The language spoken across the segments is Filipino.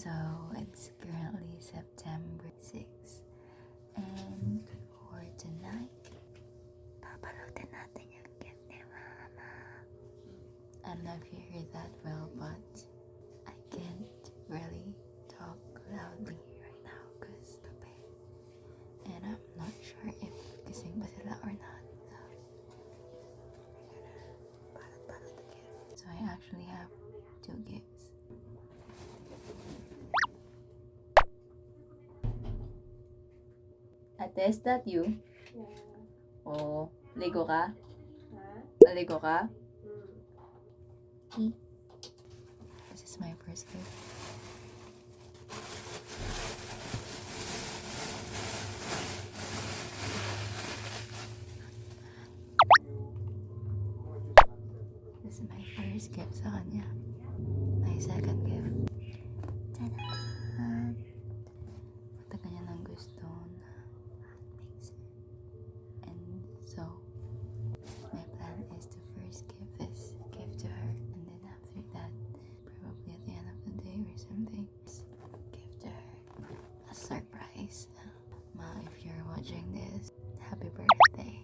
So it's currently September 6, and for tonight, papalutin natin yung gift ni Mama. I don't know if you heard that well, but I can't really talk loudly right now because kape. And I'm not sure if gising ba sila or not. So we're gonna palat the gift. So I actually have 2 gifts. Ate, is that you? Yeah. Oh, ligo ka? Huh? Naligo ka? Mm. This is my first gift. This is my first gift sa kanya. My second gift. Tada! Matagal niya nang gusto na mixer. And so, my plan is to first give this gift to her. And then after that, probably at the end of the day or something, give to her a surprise. Ma, if you're watching this, happy birthday.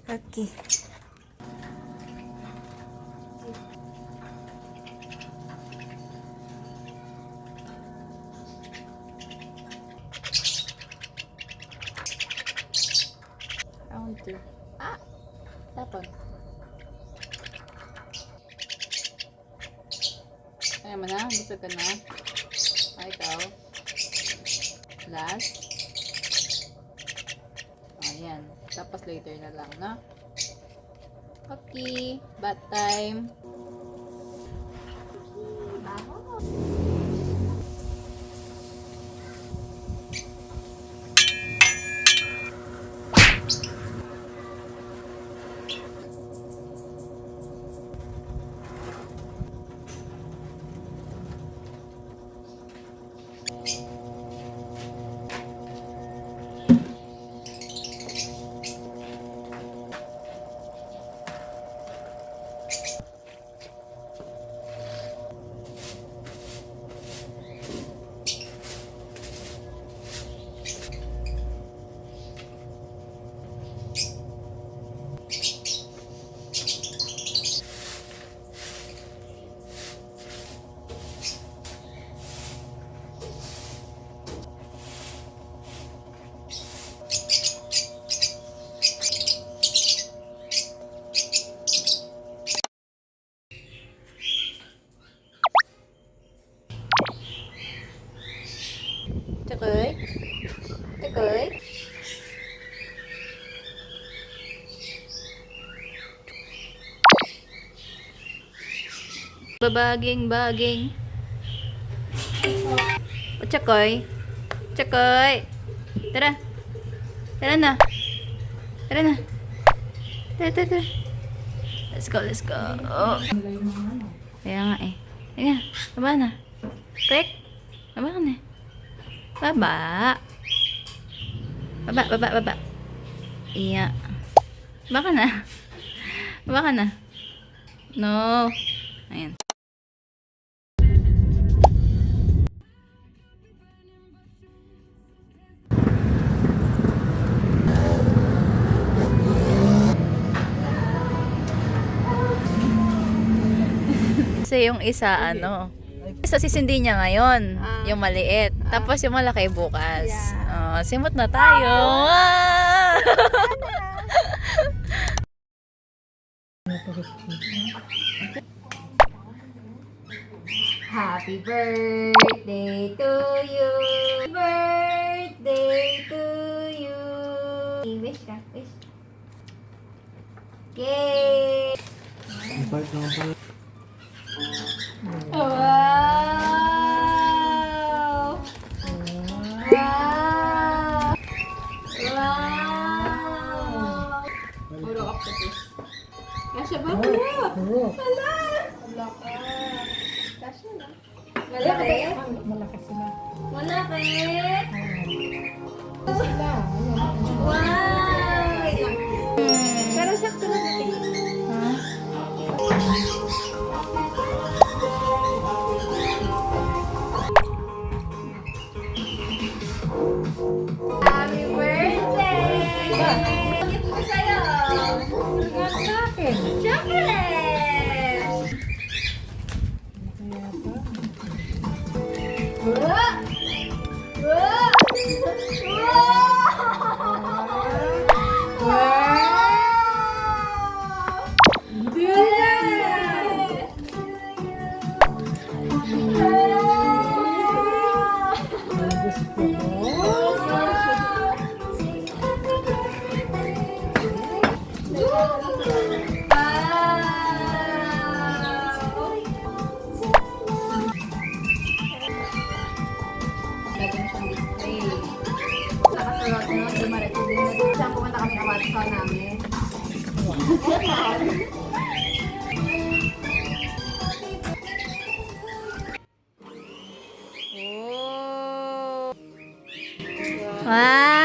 Okay. Round 2. Ah! Tapon. Kaya mo na? Busog ka na? Ay, ikaw. Last. Ayan. Tapos later na lang, no? Okay. Bath time. Babaging-baging. O, Chakoy. Chakoy. Tara. Tara na. Tara na. Tara, tara, tara. Let's go, let's go. Oh. Kaya nga eh. Kaya, baba na. Quick. Baba ka na. Baba. Baba, baba, baba. Iya. Baba ka na. Baba ka na. No. Ayan. Kasi yung isa, isa sisindi niya ngayon, yung maliit. Tapos yung malaki bukas. Yeah. Simot na tayo. Happy birthday to you. Birthday to you. Wish ka, wish. Yay! Wow! Wow! Wow! Puro octopus. Kasya ba? Wala! Wala! Kasya na. Malaki? Malakas sila. Malaki? Sila. Wow! Wait lang. Pero sakto na natin. Happy birthday! Gift ko sa'yo! Nga sa akin. Chocolate! Wah! Wah! Wow! Hindi gusto mo. Nakasulot no, dumaretso din na. Saan pumunta kami ng WhatsApp namin. Wow!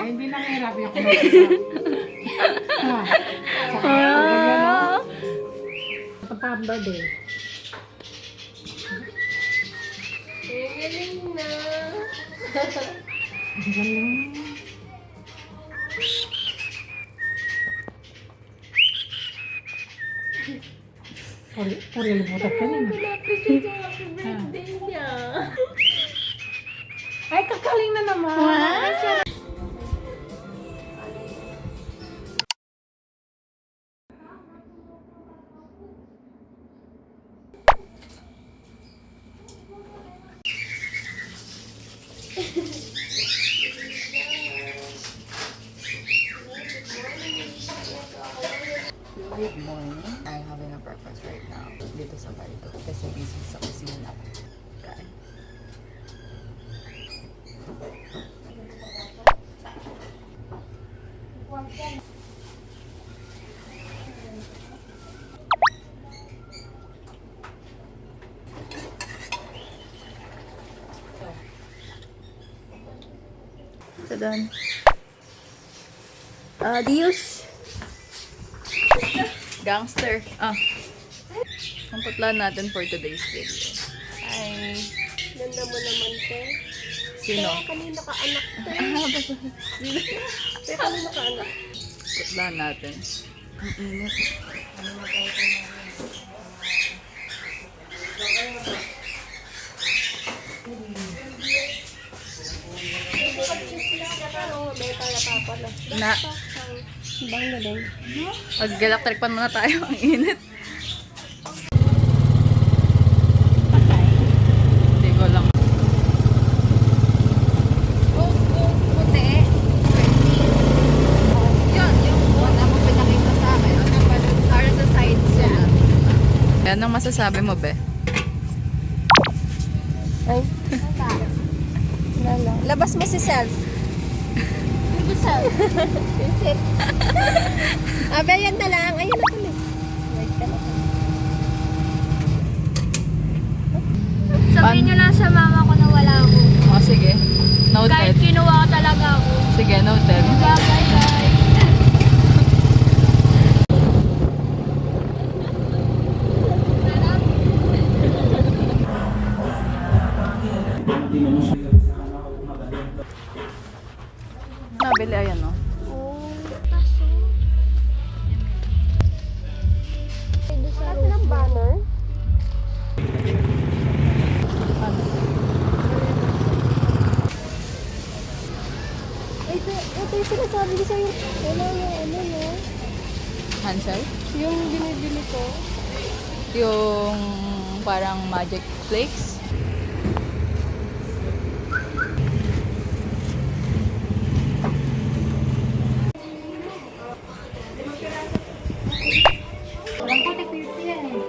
Ay, hindi nangihirap yung kumakasabi. Ha? Saka ako ganyan, no? Ito pa ang birthday. Galing na. Ang galing. Puri limutan ka na. Appreciate yung happy birthday niya. Ay, kakaling na naman. Wow! Good morning. I'm having a breakfast right now. Dito sa Barito. Kasi busy sa kusina. Kain. So done. Adios. Gangster. Ang putla natin for today's video. Hi. Ganda mo naman, te. Sino? Kaya kanina ka anak, te. Kaya kanina ka anak. Putla natin. Ang init. Na. Bang na daw. Mag-electric pan muna tayo. Ang init. Hindi ko lang. Puti. Yun, yung one na mo pinakita sa akin. Para sa sides yun. Anong masasabi mo, be? Ay. Lala. Labas mo si Self. Abe, yan na lang. Ayun na tuloy. Wait ka na. Sabihin nyo lang sa mama ko na wala ako. Oh, sige. Kahit Noted. kinuha ko talaga ako. Sige, noted. Bye bye. Nabili, ayan, no? Wala silang banner? Ito yung sinasabi ko sa'yo. Wala yung ano, no? Hansel? Yung binibili ko. Yung parang magic flakes. Walang puti pirti yan eh.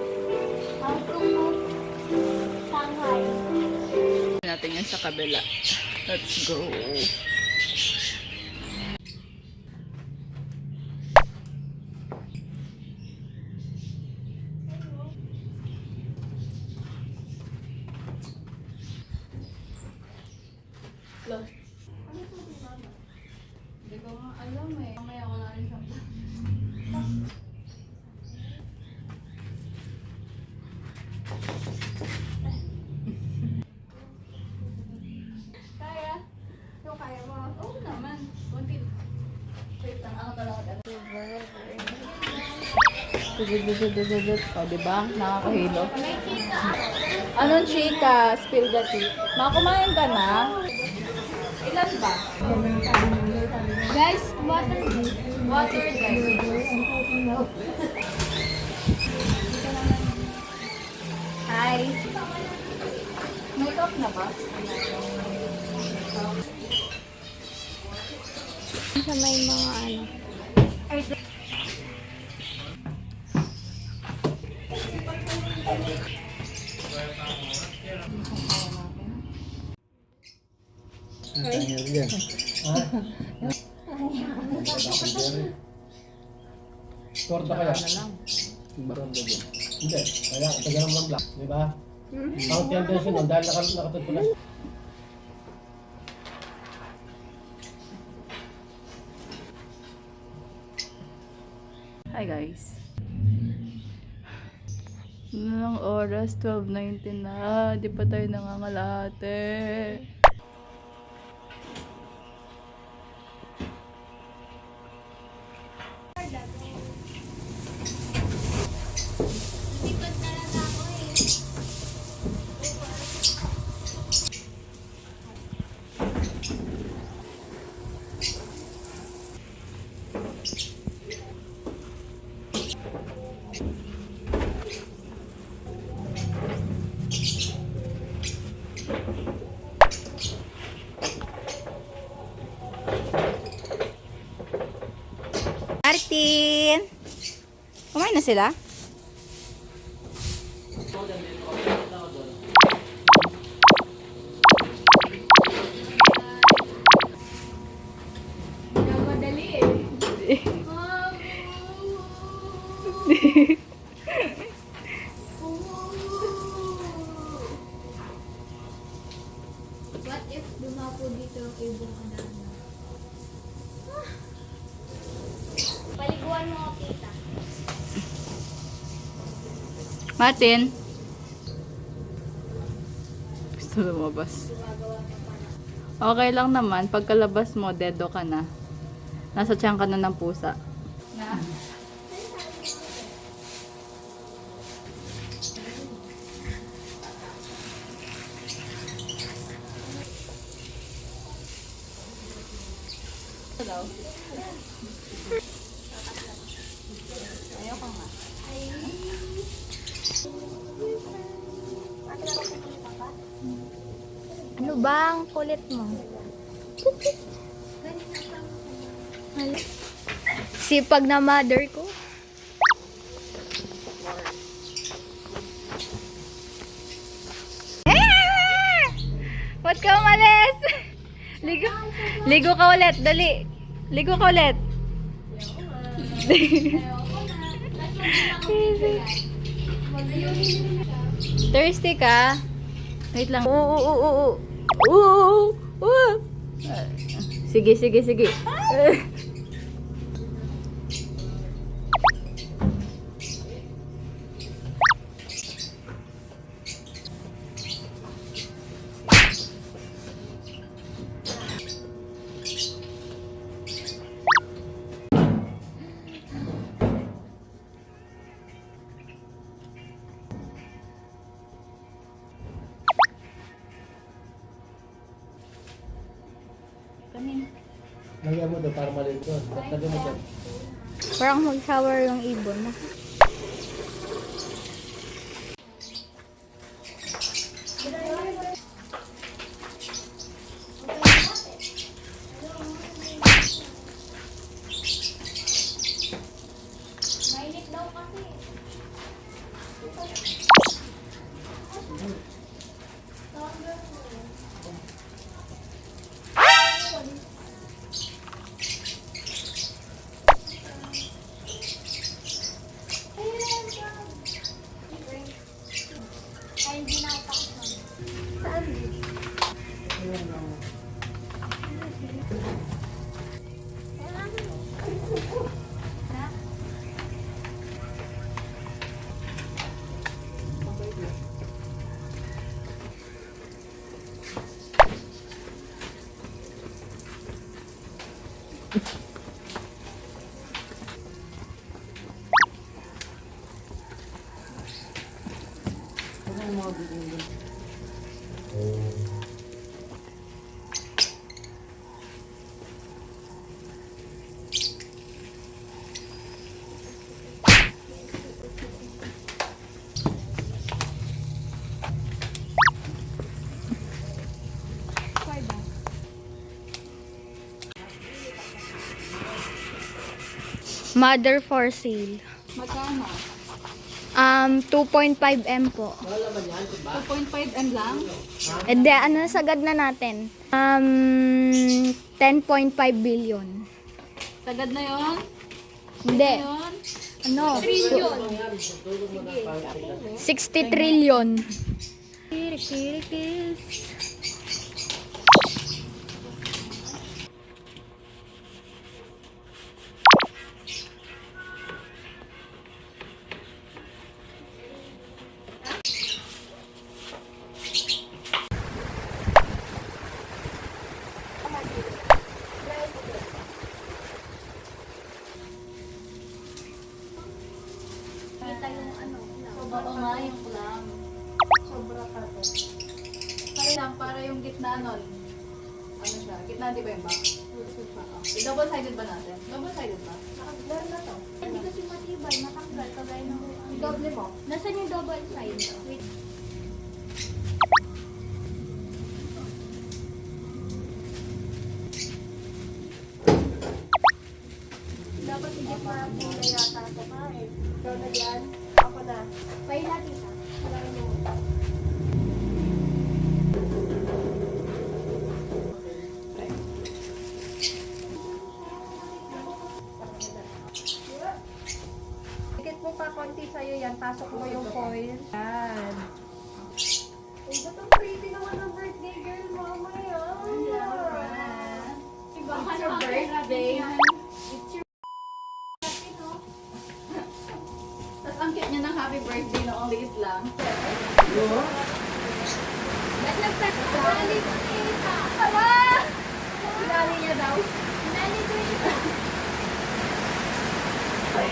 Ang tungo. Shanghai. Natin yan sa kabila. Let's go. Hindi ko nga alam eh. Mamaya ko na rin siyang kaya? Ito kaya mo? Oo naman. Kunti. Wait lang, ako talaga. O, diba? Nakakahilo. Anong chika? Spill the tea. Kumain ka na? Ilan ba? Guys, water. Water, guys. Hi. May cup na ba? Sa may mga ano. Torta kaya? Na lang. Hindi. Kaya, tagal lang lang. Di ba? Ang tendency nun, dahil nakatutulad. Hi guys. Anong oras? 12:19 na. Di pa tayo nangangalate. Martin! Kumain na sila? Madali eh. What if dumapo dito kay Bukana? Paliguan mo ako, tita. Martin! Gusto lumabas. Okay lang naman. Pagkalabas mo, dedo ka na. Nasa tiyan ka na ng pusa. Hello. Ayoko nga. Ano ba ang kulit mo? Sipag na mother ko. Ba't ka umalis? Ligo. Ligo ka ulit. Dali. Ligo ka ulit. Thirsty ka? Wait lang. Sige, sige, sige. Lagyan mo doon para maliit doon. Lagyan mo doon. Parang mag-shower yung ibon mo. Mother for sale. Magkano? 2.5 M po. 2.5 M lang? Hindi, ano sagad na natin? 10.5 billion. Sagad na yon? Hindi. Yun? Ano? Trillion. 60 trillion. Kirikirikis. Oo nga, yung clam. Sobra ka to. Pare lang, para yung gitna nun. Ano siya? Gitna, di ba yung back? I-double-sided ba natin? Double-sided ba? Meron na to. Hindi kasi matibay, matanggal, kagaya ng... Double mo? Nasaan yung double side? Wait. Dapat hindi pa pula yata ito ka eh. Ikaw na yan. Ako na. Pay natin ha. Wala mo. Dikit mo pa konti sa'yo yan. Pasok mo yung foil. Yan. Ay, ba't ang pretty naman ng birthday girl, mama yan? It's your birthday. Tapos ang cute niya ng happy birthday na only it lang. Sinali ko isa. Hala! Sinali niya daw. Sinali ko isa. I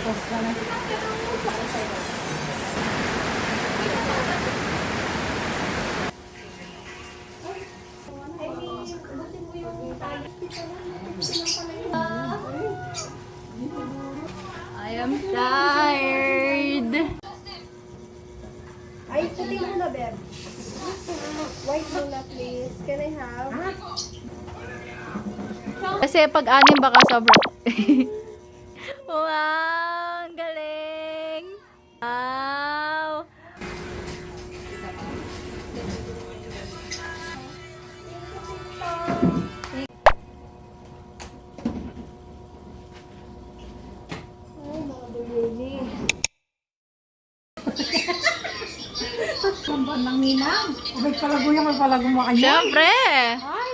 mean, butin mo yung tali. I am tired. Ay, puti mo na, Beb. White muna, please. Can I have? Kasi pag anim baka sobra. Wow, ang galing. Wow. Ang ba nang ninang? May palaguyan, may palagumakan yan. Siyempre! Ay!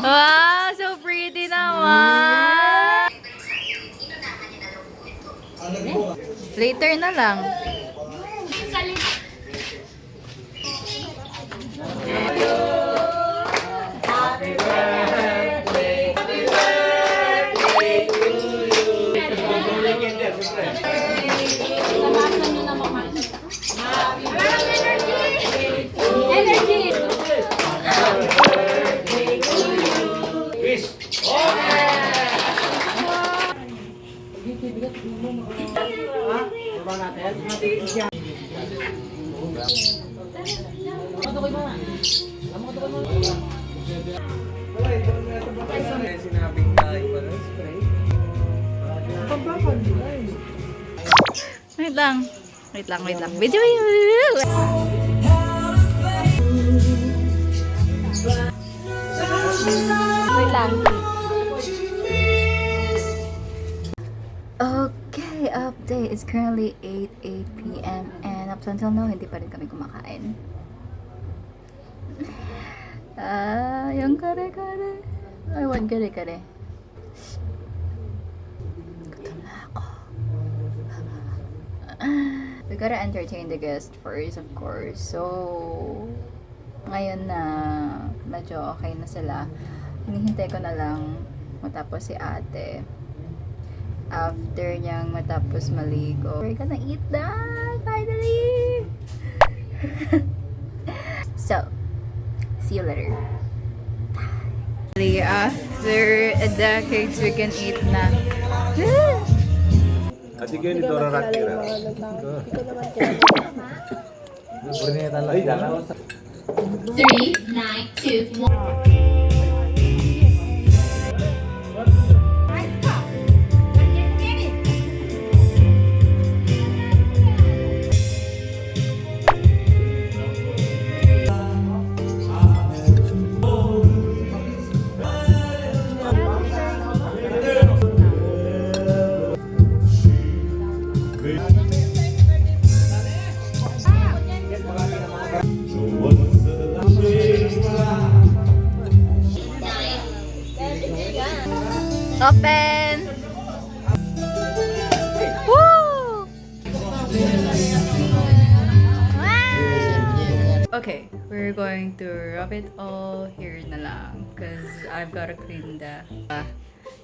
Wow, so pretty naman! Later na lang. Sinabing tayo pa ng spray. Wait lang. Wait lang. Video. Wait lang. Okay, update. It's currently 8 p.m. and up until now, hindi pa rin kami kumakain. Yung kare-kare. I want kare-kare. Gutom na ako. We gotta entertain the guest first, of course. So, ngayon na medyo okay na sila, hinihintay ko na lang matapos si ate. After niyang matapos maligo, we're gonna eat that finally. So, see you later. After a decade, we can eat na. Ati kayo ni Dora Rakira. Ay, dalawa sa... 3, 9, 2, 1. Open! Woo! Okay, we're going to rub it all here na lang because I've got to clean the...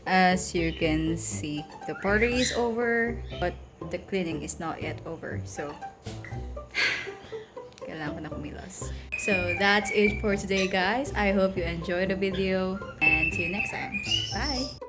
as you can see, the party is over but the cleaning is not yet over. So, kailangan ko na kumilos. So, that's it for today, guys. I hope you enjoyed the video and see you next time. Bye!